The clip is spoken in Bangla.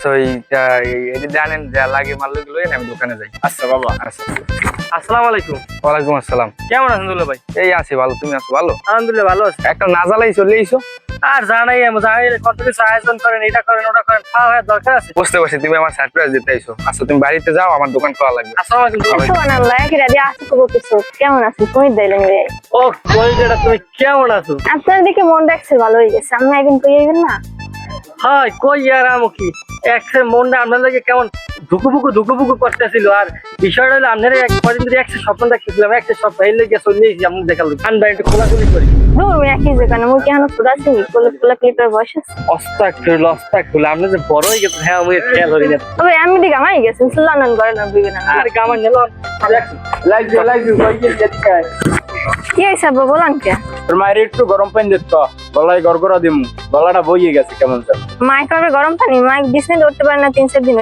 তো এই জানেন যা লাগে মালগুলো লইয়েন আমি দোকানে যাই। আচ্ছা বাবা। আচ্ছা। আসসালামু আলাইকুম। ওয়ালাইকুম আসসালাম। কেমন আছেন দুলা ভাই? এই আছি ভালো, তুমি আছো ভালো? আলহামদুলিল্লাহ ভালো আছি। একটা নাজালাই চলে আইছো। আর জানাই কত কিছু আয়োজন করেন, এটা করেন ওটা করেন, খাওয়া দরকার আছে। বুঝতে পারছি তুমি আমার সারপ্রাইজ দিতে আইছো। আচ্ছা তুমি বাড়িতে যাও, আমার দোকান খোলা লাগবে। আসসালামু আলাইকুম দুলা ভাই। সুবহানাল্লাহ, একেরা দিয়ে আসতে কিছু কেমন আছেন তুমি দিলেন রে? ও কইটা তুমি কেমন আছো? আপনার দিকে মন রাখছে ভালো হয়ে গেছে, আমি একদিন কই আইবেন না? হয় কই আর আমো কি একসে মনটা আপনার লাগে কেমন ধুকুপুকু করতেছিল। আর বিষয়টা হলো আপনারা এক কদিন ধরে একটা স্বপ্ন দেখতেছিলাম, একটা স্বপ্ন এই লেগে চলে এসেছি। আমি দেখালো ঠান্ডা একটু খোলাখুলি করি। দূর মিয়া কি যেখানে মুই কেন পুরা আছি কোলা ক্লিপের বয়স আছে। অস্তাক খুলে আপনি যে বড় হয়ে গেছে। হ্যাঁ আমি খেয়াল করি না। তবে আমি দিকে আমাই গেছেন সুলানন করে না বিবেন না। আর কামান নিল লাইক কই গেছে কি হইছে আব্বা বলান কে? তোর মায়ের একটু গরম পানি দিত, গলায় গড়গড়া দিমু, গলাটা বইয়ে গেছে কেমন যেন। মাইক্রোওয়েভে গরম পানি মাইক বিছনে ধরতে পারে না 3-4 দিন।